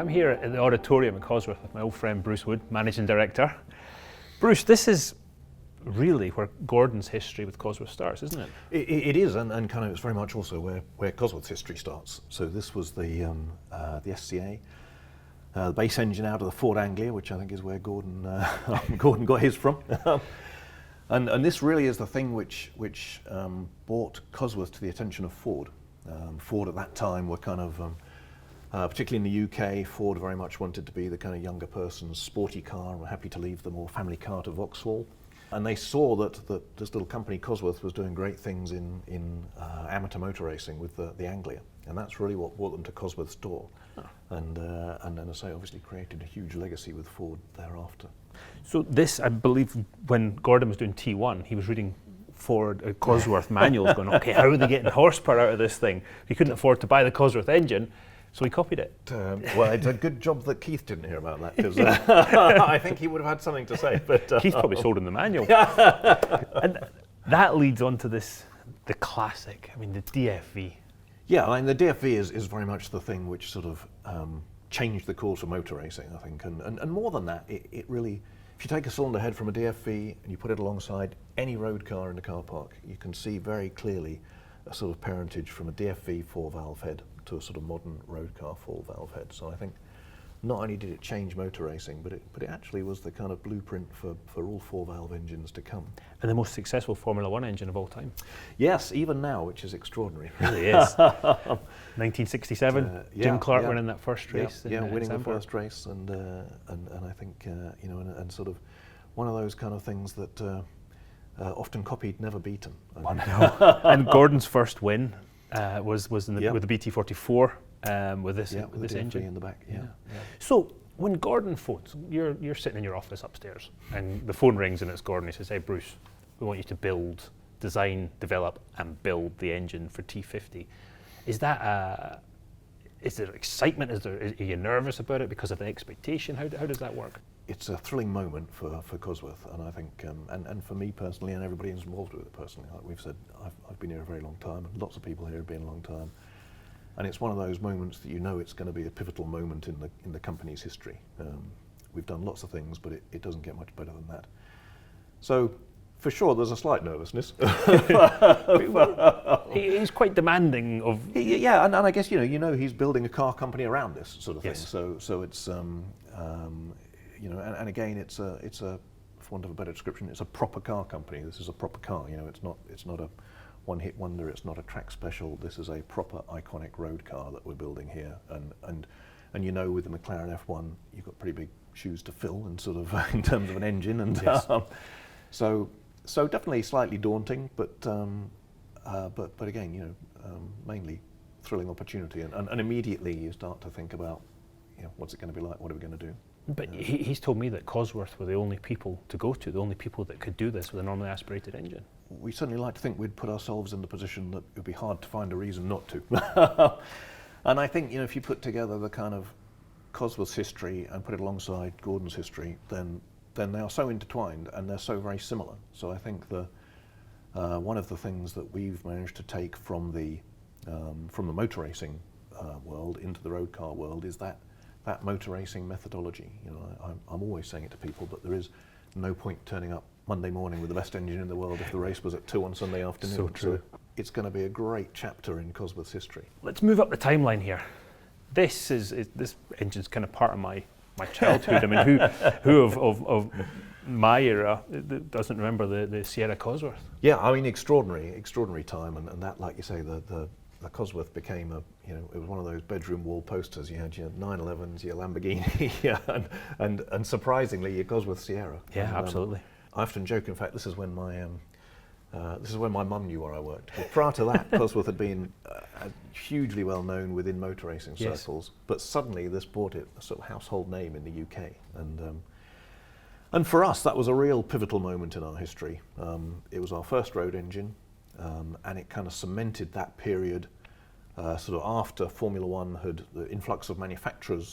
I'm here at the auditorium in Cosworth with my old friend Bruce Wood, Managing Director. Bruce, this is really where Gordon's history with Cosworth starts, isn't it? It is, and kind of it's very much also where Cosworth's history starts. So this was the SCA, the base engine out of the Ford Anglia, which I think is where Gordon got his from. And this really is the thing which brought Cosworth to the attention of Ford. Ford at that time were kind of, particularly in the UK, Ford very much wanted to be the kind of younger person's sporty car and were happy to leave the more family car to Vauxhall. And they saw that this little company, Cosworth, was doing great things in amateur motor racing with the Anglia. And that's really what brought them to Cosworth's door. Oh. And then, as I say, obviously created a huge legacy with Ford thereafter. So this, I believe, when Gordon was doing T1, he was reading Ford Cosworth manuals going, okay, how are they getting horsepower out of this thing? He couldn't afford to buy the Cosworth engine, so he copied it. Well, it's a good job that Keith didn't hear about that, because I think he would have had something to say. But Keith probably sold him the manual. And that leads on to the classic, I mean, the DFV. Yeah, I mean, the DFV is very much the thing which sort of changed the course of motor racing, I think. And more than that, it really, if you take a cylinder head from a DFV and you put it alongside any road car in the car park, you can see very clearly a sort of parentage from a DFV 4-valve head to a sort of modern road car 4-valve head. So I think not only did it change motor racing, but it actually was the kind of blueprint for all 4-valve engines to come. And the most successful Formula One engine of all time. Yes, even now, which is extraordinary. It really is. 1967, Jim Clark winning that first race. Winning the first race, and I think and sort of one of those kind of things that often copied, never beaten. And Gordon's first win was with the BT44. With this engine in the back, yeah. So when Gordon phones, you're sitting in your office upstairs, and the phone rings and it's Gordon. He says, "Hey Bruce, we want you to design, develop, and build the engine for T50." Is that is there excitement? Are you nervous about it because of the expectation? How does that work? It's a thrilling moment for Cosworth, and I think, and for me personally, and everybody who's involved with it personally. Like we've said, I've been here a very long time, and lots of people here have been a long time. And it's one of those moments that you know it's going to be a pivotal moment in the company's history. We've done lots of things, but it doesn't get much better than that. So, for sure, there's a slight nervousness. He's quite demanding of. Yeah, and I guess you know he's building a car company around this sort of thing. Yes. So it's and again it's a, for want of a better description, it's a proper car company. This is a proper car. It's not a one-hit wonder, it's not a track special. This is a proper iconic road car that we're building here, and with the McLaren F1 you've got pretty big shoes to fill, and sort of in terms of an engine, and yes. So definitely slightly daunting, but again mainly thrilling opportunity, and immediately you start to think about what's it going to be like, what are we going to do. But he's told me that Cosworth were the only people to go to, the only people that could do this with a normally aspirated engine. We certainly like to think we'd put ourselves in the position that it would be hard to find a reason not to. And I think if you put together the kind of Cosworth's history and put it alongside Gordon's history, then they are so intertwined and they're so very similar. So I think one of the things that we've managed to take from the motor racing world into the road car world is that motor racing methodology. I'm always saying it to people, but there is no point turning up Monday morning with the best engine in the world if the race was at 2 on Sunday afternoon. So true. So it's going to be a great chapter in Cosworth's history. Let's move up the timeline here. This engine's kind of part of my childhood. I mean, who of my era doesn't remember the Sierra Cosworth? Yeah, I mean, extraordinary time, and that, like you say, the Cosworth became it was one of those bedroom wall posters. You had your 911s, your Lamborghini, and surprisingly your Cosworth Sierra. Yeah, absolutely. I often joke, in fact, this is when my mum knew where I worked. But prior to that, Cosworth had been hugely well known within motor racing circles. Yes. But suddenly this brought it a sort of household name in the UK, and for us that was a real pivotal moment in our history. It was our first road engine, and it kind of cemented that period. Sort of after Formula One had the influx of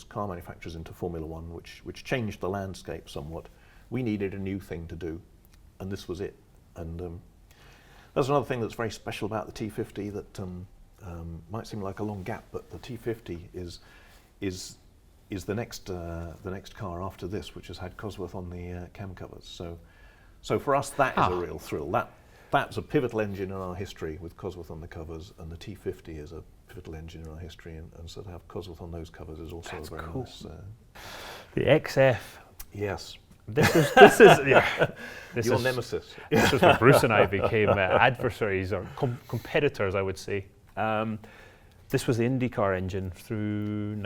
car manufacturers into Formula One, which changed the landscape somewhat. We needed a new thing to do, and this was it. And that's another thing that's very special about the T50 that might seem like a long gap, but the T50 is is the next car after this, which has had Cosworth on the cam covers. So for us, that is a real thrill. That's a pivotal engine in our history with Cosworth on the covers, and the T.50 is a pivotal engine in our history, and so to have Cosworth on those covers is also very cool. nice. The XF. Yes. This is Your nemesis. This is where Bruce and I became adversaries or competitors, I would say. This was the IndyCar engine through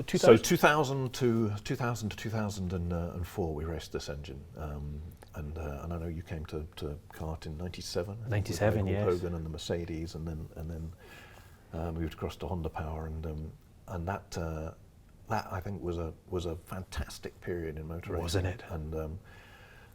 2000? So 2000 to 2004 we raced this engine, and I know you came to kart in '97. '97, yes. Hogan and the Mercedes, and then moved across to Honda Power, and that I think was a fantastic period in motor racing, wasn't it?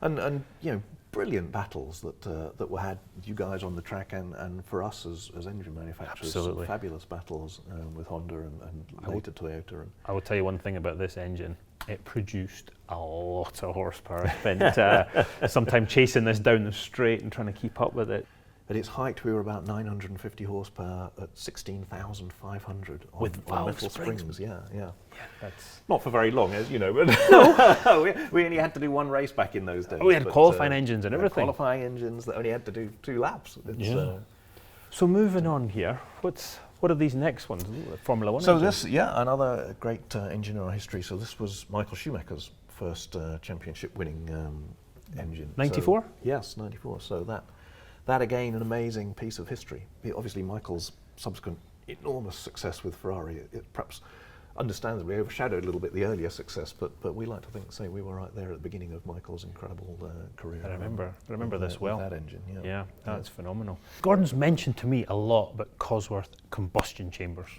And you know, brilliant battles that were had you guys on the track, and for us as engine manufacturers. Absolutely. Fabulous battles with Honda and later Toyota. And I will tell you one thing about this engine. It produced a lot of horsepower. I spent some time chasing this down the straight and trying to keep up with it. At its height, we were about 950 horsepower at 16,500 with on valve metal springs. Yeah. That's not for very long, as you know. But no, we only had to do one race back in those days. we had qualifying engines and everything. Qualifying engines that only had to do 2 laps. So moving on here, what are these next ones? Formula One. So engines? another great engine in our history. So this was Michael Schumacher's first championship-winning engine. 94? Yes, 94. So that again, an amazing piece of history. Obviously, Michael's subsequent enormous success with Ferrari, it perhaps understandably overshadowed a little bit the earlier success, but we like to think, we were right there at the beginning of Michael's incredible career. I remember this well. That engine, Yeah, that's phenomenal. Gordon's mentioned to me a lot about Cosworth combustion chambers.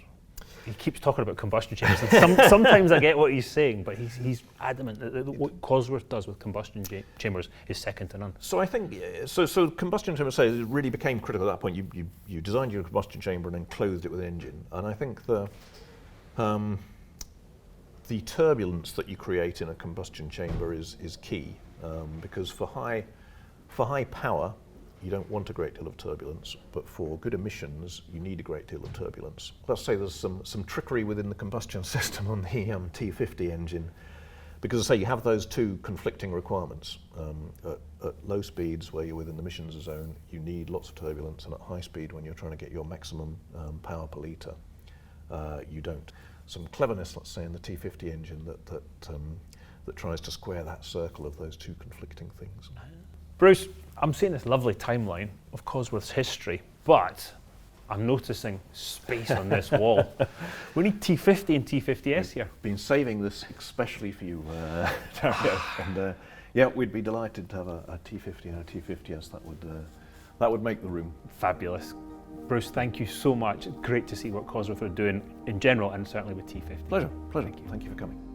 He keeps talking about combustion chambers, and sometimes I get what he's saying, but he's adamant that what Cosworth does with combustion chambers is second to none. So I think so combustion chamber, it really became critical at that point. You designed your combustion chamber and then clothed it with an engine, and I think the turbulence that you create in a combustion chamber is key, because for high power you don't want a great deal of turbulence, but for good emissions you need a great deal of turbulence. Let's say there's some trickery within the combustion system on the T.50 engine, because you have those two conflicting requirements. At low speeds where you're within the emissions zone, you need lots of turbulence, and at high speed when you're trying to get your maximum power per litre, you don't. Some cleverness, let's say, in the T.50 engine that tries to square that circle of those two conflicting things. Bruce, I'm seeing this lovely timeline of Cosworth's history, but I'm noticing space on this wall. We need T.50 and T.50S here. Been saving this especially for you, Dario, and we'd be delighted to have a T.50 and a T.50S. That would make the room. Fabulous. Bruce, thank you so much. Great to see what Cosworth are doing in general, and certainly with T.50. Pleasure. Thank you for coming.